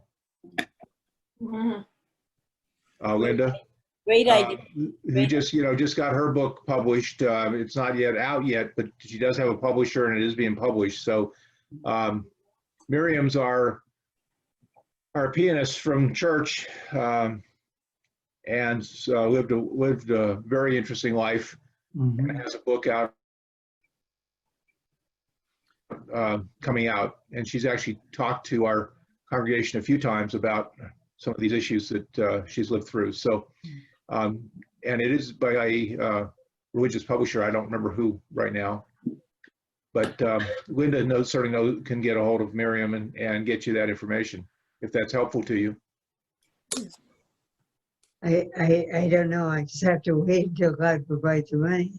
[SPEAKER 1] Linda?
[SPEAKER 6] Great idea.
[SPEAKER 1] Who just got her book published. It's not yet out yet, but she does have a publisher and it is being published. So Miriam's our pianist from church, and so lived a very interesting life, and has a book out coming out. And she's actually talked to our congregation a few times about some of these issues that she's lived through. So, and it is by a religious publisher. I don't remember who right now, but Linda certainly can get a hold of Miriam and get you that information if that's helpful to you.
[SPEAKER 5] I don't know. I just have to wait until God provides the money.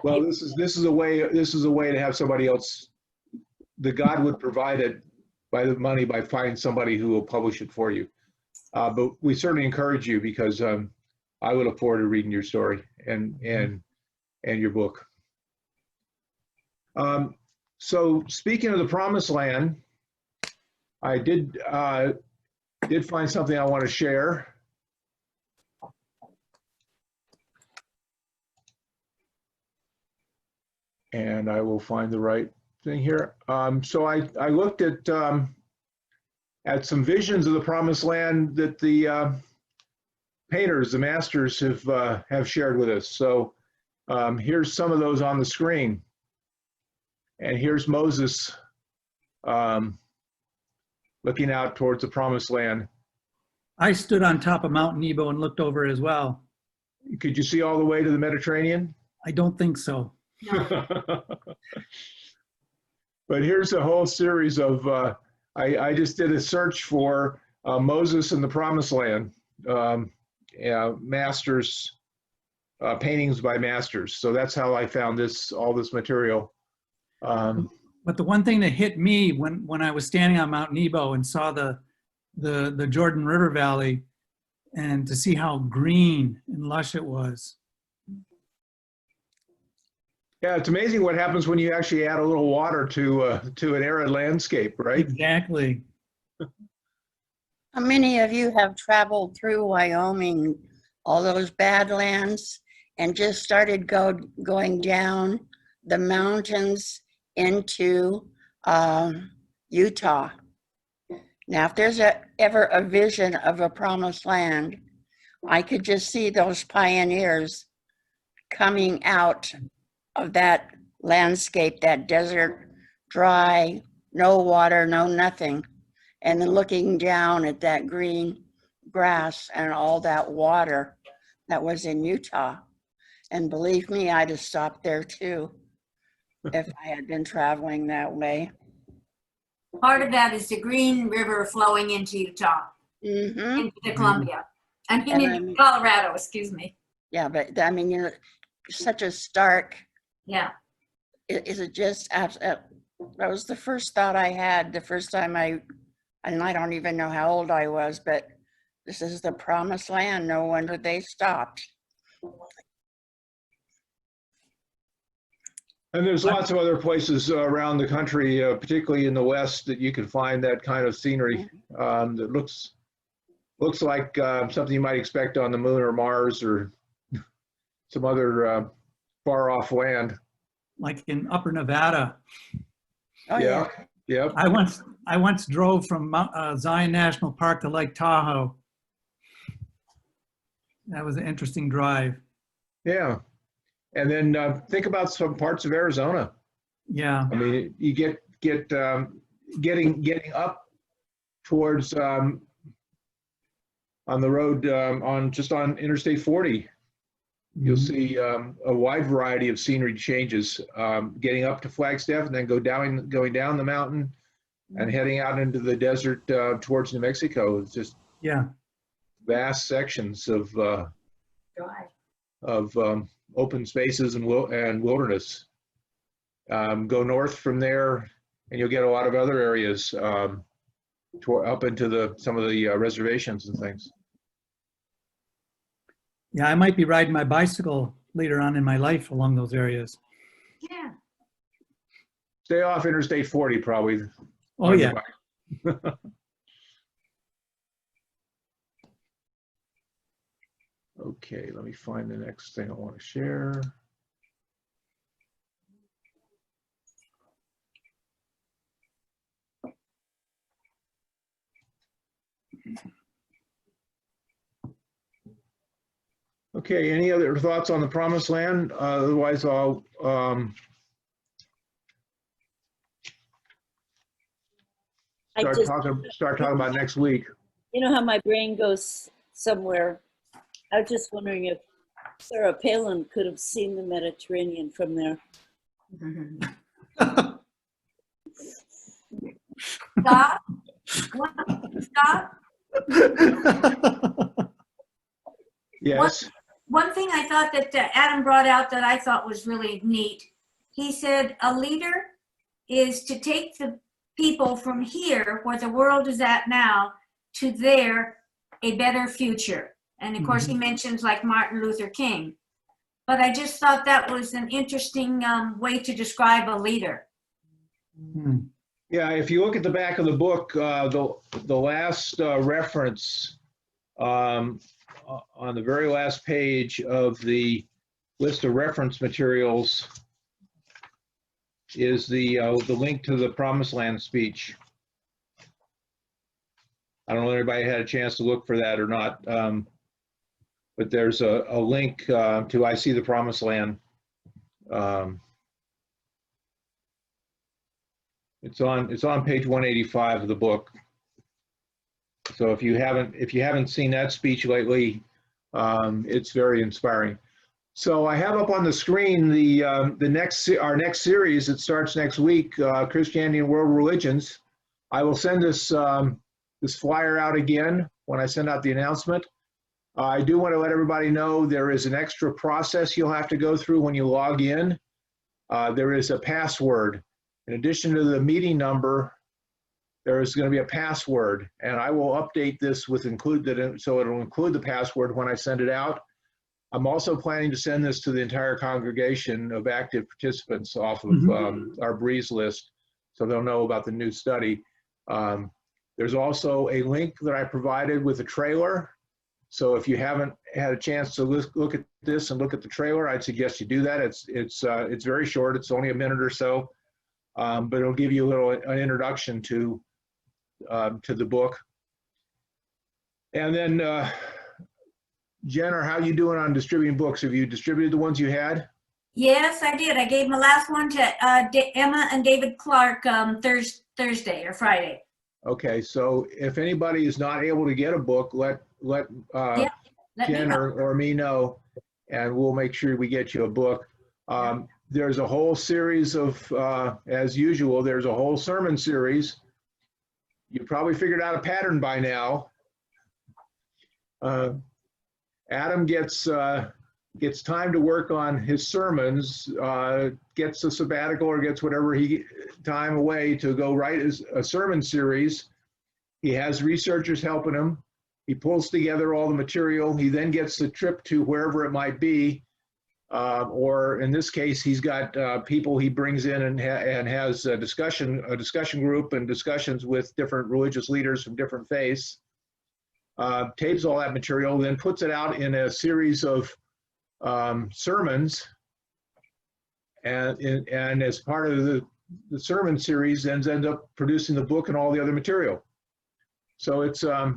[SPEAKER 1] Well, this is a way to have somebody else. The God would provide it by the money by finding somebody who will publish it for you. But we certainly encourage you because I would look forward to reading your story and your book. So speaking of the Promised Land, I did find something I want to share. And I will find the right thing here. So I looked at some visions of the Promised Land that the painters, the masters, have shared with us. So here's some of those on the screen. And here's Moses looking out towards the Promised Land.
[SPEAKER 4] I stood on top of Mount Nebo and looked over as well.
[SPEAKER 1] Could you see all the way to the Mediterranean?
[SPEAKER 4] I don't think so.
[SPEAKER 1] But here's a whole series of, I just did a search for Moses and the Promised Land, masters, paintings by masters. So that's how I found all this material.
[SPEAKER 4] But the one thing that hit me when I was standing on Mount Nebo and saw the Jordan River Valley, and to see how green and lush it was.
[SPEAKER 1] Yeah, it's amazing what happens when you actually add a little water to an arid landscape, right?
[SPEAKER 4] Exactly.
[SPEAKER 11] How many of you have traveled through Wyoming, all those badlands, and just started going down the mountains into Utah? Now, if there's ever a vision of a promised land, I could just see those pioneers coming out of that landscape, that desert, dry, no water, no nothing, and then looking down at that green grass and all that water that was in Utah. And believe me, I'd have stopped there too if I had been traveling that way.
[SPEAKER 3] Part of that is the Green River flowing into Utah,
[SPEAKER 11] Mm-hmm.
[SPEAKER 3] into the Columbia.
[SPEAKER 11] And
[SPEAKER 3] into Colorado, excuse me.
[SPEAKER 11] Yeah, but I mean, you know, such a stark,
[SPEAKER 3] Yeah.
[SPEAKER 11] is it just that was the first thought I had the first time and I don't even know how old I was, but this is the promised land. No wonder they stopped.
[SPEAKER 1] And there's lots of other places around the country, particularly in the West, that you can find that kind of scenery that looks like something you might expect on the moon or Mars or some other far off land.
[SPEAKER 4] Like in Upper Nevada.
[SPEAKER 11] Oh yeah.
[SPEAKER 1] Yeah.
[SPEAKER 4] I once drove from Zion National Park to Lake Tahoe. That was an interesting drive.
[SPEAKER 1] Yeah. And then think about some parts of Arizona.
[SPEAKER 4] Yeah.
[SPEAKER 1] I mean, you getting up towards on the road on Interstate 40. You'll see a wide variety of scenery changes, getting up to Flagstaff and then going down the mountain and heading out into the desert towards New Mexico. It's just vast sections of open spaces and wilderness. Go north from there, and you'll get a lot of other areas up into some of the reservations and things.
[SPEAKER 4] Yeah, I might be riding my bicycle later on in my life along those areas.
[SPEAKER 3] Yeah.
[SPEAKER 1] Stay off Interstate 40, probably.
[SPEAKER 4] Oh, yeah.
[SPEAKER 1] Okay, let me find the next thing I want to share. Okay, any other thoughts on the Promised Land? Otherwise, I'll start talking about next week.
[SPEAKER 6] You know how my brain goes somewhere. I was just wondering if Sarah Palin could have seen the Mediterranean from there.
[SPEAKER 3] Stop. Stop.
[SPEAKER 1] Yes.
[SPEAKER 3] One thing I thought that Adam brought out that I thought was really neat. He said a leader is to take the people from here, where the world is at now, to there, a better future. And of course, he mentions like Martin Luther King. But I just thought that was an interesting way to describe a leader.
[SPEAKER 1] Yeah, if you look at the back of the book, the last reference on the very last page of the list of reference materials is the link to the Promised Land speech. I don't know if anybody had a chance to look for that or not, but there's a link to I See the Promised Land. It's on page 185 of the book. So if you haven't seen that speech lately, it's very inspiring. So I have up on the screen our next series that starts next week, Christianity and World Religions. I will send this flyer out again when I send out the announcement. I do want to let everybody know there is an extra process you'll have to go through when you log in. There is a password. In addition to the meeting number, there is going to be a password, and I will update this so it'll include the password when I send it out. I'm also planning to send this to the entire congregation of active participants off of our Breeze list, so they'll know about the new study. There's also a link that I provided with a trailer. So if you haven't had a chance to look at this and look at the trailer, I'd suggest you do that. It's very short. It's only a minute or so, but it'll give you an introduction to the book. And then, Jenner, how you doing on distributing books? Have you distributed the ones you had?
[SPEAKER 3] Yes, I did. I gave my last one to Emma and David Clark Thursday or Friday.
[SPEAKER 1] Okay, so if anybody is not able to get a book, let Jen or me know, and we'll make sure we get you a book. There's a whole series of, as usual, there's a whole sermon series. You probably figured out a pattern by now. Adam gets time to work on his sermons, gets a sabbatical or gets whatever time away to go write a sermon series. He has researchers helping him. He pulls together all the material. He then gets the trip to wherever it might be, or in this case, he's got people he brings in and has a discussion group and discussions with different religious leaders from different faiths. Tapes all that material, then puts it out in a series of sermons, and as part of the sermon series, ends up producing the book and all the other material. So it's a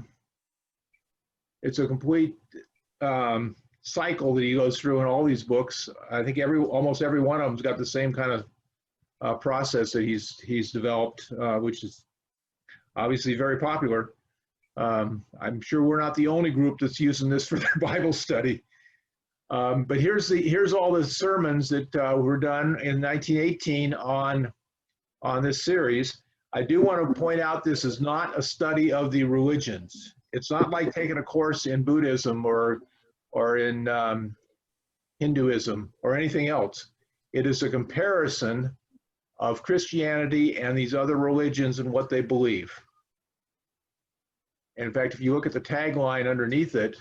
[SPEAKER 1] complete cycle that he goes through in all these books. I think almost every one of them's got the same kind of process that he's developed, which is obviously very popular. I'm sure we're not the only group that's using this for their Bible study. But here's all the sermons that were done in 1918 on this series. I do want to point out this is not a study of the religions. It's not like taking a course in Buddhism or in Hinduism or anything else. It is a comparison of Christianity and these other religions and what they believe. And in fact, if you look at the tagline underneath it,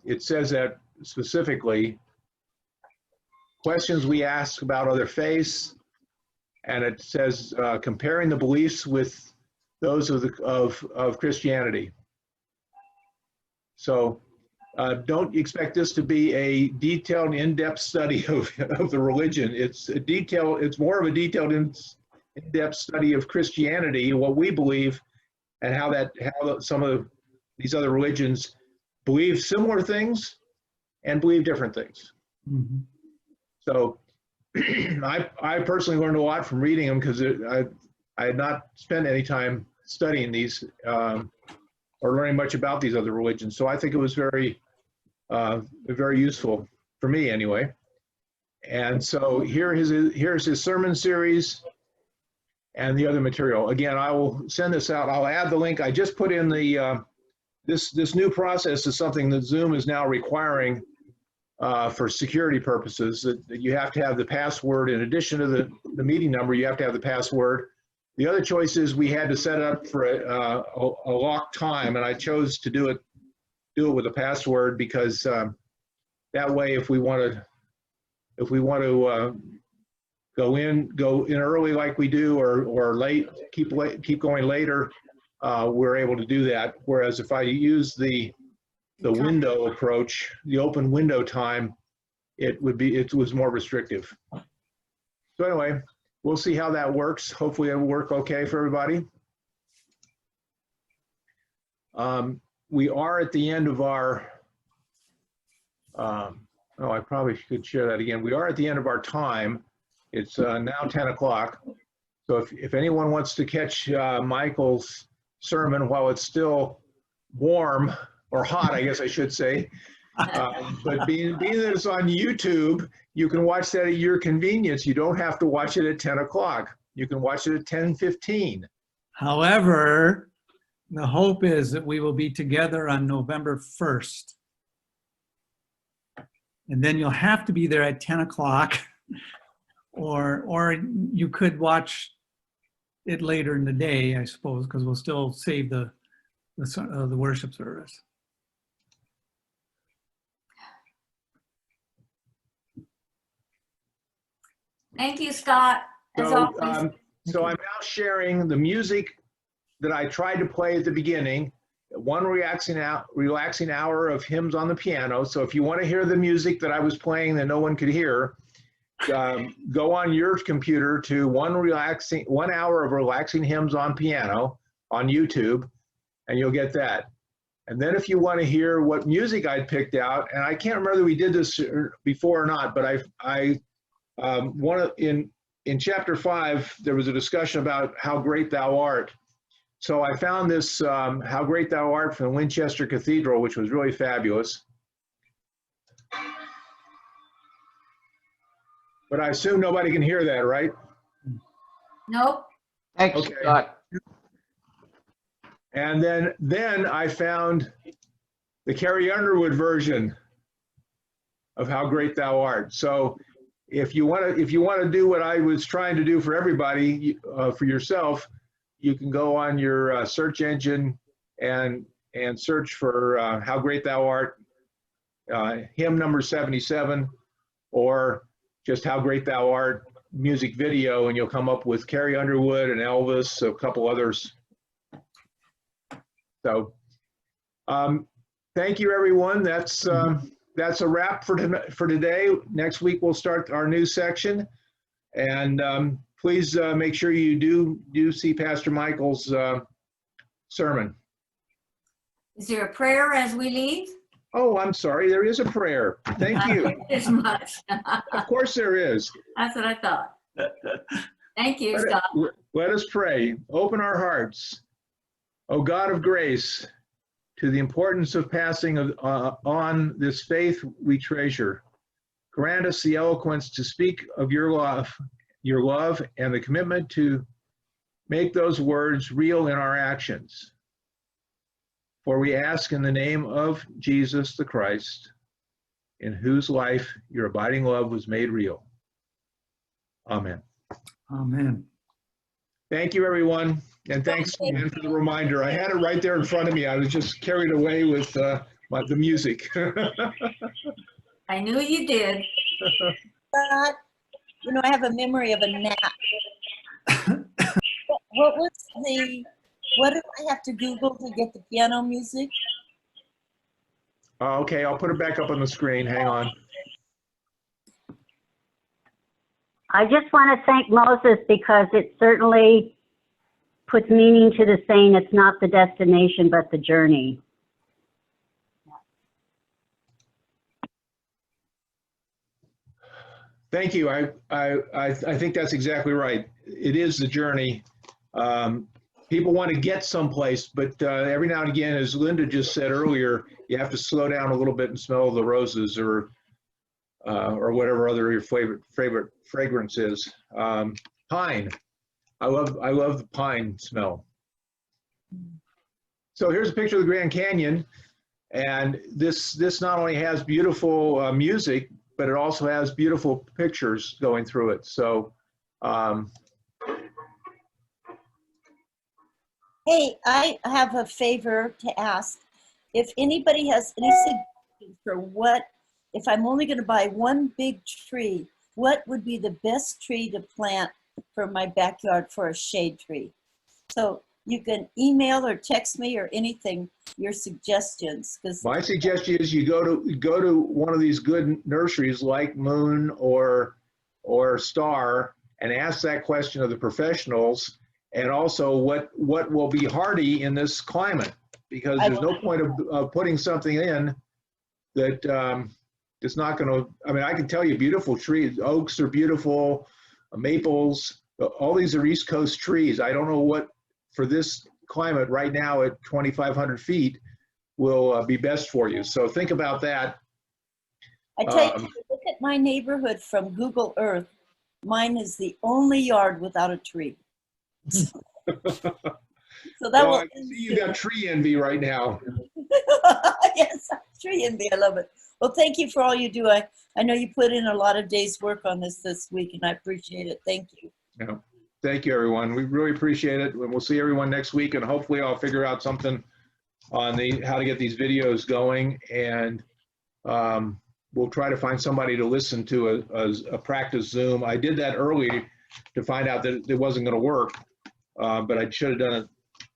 [SPEAKER 1] it says that specifically, questions we ask about other faiths, and it says comparing the beliefs with those of Christianity. So don't expect this to be a detailed, in-depth study of the religion. It's more of a detailed, in-depth study of Christianity, what we believe, and how some of these other religions believe similar things and believe different things. Mm-hmm. So I personally learned a lot from reading them because I had not spent any time studying these or learning much about these other religions. So I think it was very useful for me anyway. And so here's his sermon series and the other material. Again, I will send this out. I'll add the link. I just put in the this new process is something that Zoom is now requiring for security purposes, that you have to have the password. In addition to the meeting number, you have to have the password. The other choice is we had to set it up for a locked time, and I chose to do it with a password because that way, if we want to go in early like we do, or late, keep going later, we're able to do that. Whereas if I use the window approach, the open window time, it was more restrictive. So anyway, we'll see how that works. Hopefully it will work okay for everybody. We are at the end of our, I probably should share that again. We are at the end of our time. It's now 10 o'clock. So if anyone wants to catch Michael's sermon while it's still warm, or hot, I guess I should say, but being that it's on YouTube, you can watch that at your convenience. You don't have to watch it at 10 o'clock. You can watch it at 10:15.
[SPEAKER 4] However, the hope is that we will be together on November 1st. And then you'll have to be there at 10 o'clock, or you could watch it later in the day, I suppose, because we'll still save the worship service.
[SPEAKER 3] Thank you, Scott, as
[SPEAKER 1] So,
[SPEAKER 3] always.
[SPEAKER 1] so I'm now sharing the music that I tried to play at the beginning, one relaxing hour of hymns on the piano. So if you want to hear the music that I was playing that no one could hear, go on your computer to 1 hour of relaxing hymns on piano on YouTube, and you'll get that. And then if you want to hear what music I'd picked out, and I can't remember that we did this before or not, but in chapter 5, there was a discussion about how great thou art. So I found this How Great Thou Art from Winchester Cathedral, which was really fabulous. But I assume nobody can hear that, right?
[SPEAKER 3] Nope.
[SPEAKER 9] Thanks,
[SPEAKER 1] Okay.
[SPEAKER 9] Scott.
[SPEAKER 1] And then I found the Carrie Underwood version of How Great Thou Art. So if you want to do what I was trying to do for everybody, for yourself, you can go on your search engine and search for How Great Thou Art, hymn number 77, or just How Great Thou Art music video, and you'll come up with Carrie Underwood and Elvis, a couple others. So thank you, everyone. That's a wrap for today. Next week, we'll start our new section. And please make sure you do see Pastor Michael's sermon.
[SPEAKER 3] Is there a prayer as we leave?
[SPEAKER 1] Oh, I'm sorry. There is a prayer. Thank you.
[SPEAKER 3] As much.
[SPEAKER 1] Of course there is.
[SPEAKER 3] That's what I thought. Thank you, Scott.
[SPEAKER 1] Let us pray. Open our hearts. O God of grace, to the importance of passing on this faith we treasure, grant us the eloquence to speak of your love and the commitment to make those words real in our actions. For we ask in the name of Jesus the Christ, in whose life your abiding love was made real. Amen.
[SPEAKER 4] Amen.
[SPEAKER 1] Thank you, everyone. And thanks again for the reminder. I had it right there in front of me. I was just carried away with the music.
[SPEAKER 3] I knew you did.
[SPEAKER 11] Scott, you know, I have a memory of a nap. What do I have to Google to get the piano music?
[SPEAKER 1] Okay, I'll put it back up on the screen. Hang on.
[SPEAKER 2] I just want to thank Moses because it certainly puts meaning to the saying, it's not the destination, but the journey.
[SPEAKER 1] Thank you. I think that's exactly right. It is the journey. People want to get someplace, but every now and again, as Linda just said earlier, you have to slow down a little bit and smell the roses or whatever other your favorite fragrance is. Pine. I love the pine smell. So here's a picture of the Grand Canyon, and this not only has beautiful music, but it also has beautiful pictures going through it. So.
[SPEAKER 11] Hey, I have a favor to ask. If anybody has any suggestions for what, if I'm only going to buy one big tree, what would be the best tree to plant for my backyard for a shade tree? So you can email or text me or anything, your suggestions.
[SPEAKER 1] My suggestion is you go to one of these good nurseries like Moon or Star and ask that question of the professionals. And also what will be hardy in this climate, because there's no point of putting something in that it's not going to, I mean, I can tell you beautiful trees, oaks are beautiful, maples, all these are East Coast trees. I don't know what for this climate right now at 2,500 feet will be best for you. So think about that.
[SPEAKER 11] I tell you, look at my neighborhood from Google Earth. Mine is the only yard without a tree. So that
[SPEAKER 1] I see you got tree envy right now.
[SPEAKER 11] Yes, tree envy. I love it. Well, thank you for all you do. I know you put in a lot of days work on this week, and I appreciate it. Thank you.
[SPEAKER 1] Yeah. Thank you, everyone. We really appreciate it. And we'll see everyone next week, and hopefully I'll figure out something on how to get these videos going. And we'll try to find somebody to listen to a practice Zoom. I did that early to find out that it wasn't going to work, but I should have done it.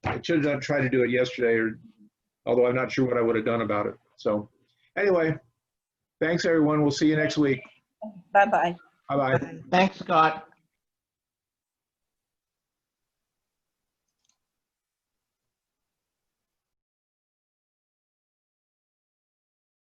[SPEAKER 1] I should have tried to do it yesterday, although I'm not sure what I would have done about it. So anyway, thanks everyone. We'll see you next week.
[SPEAKER 6] Bye-bye.
[SPEAKER 1] Bye-bye.
[SPEAKER 9] Thanks, Scott.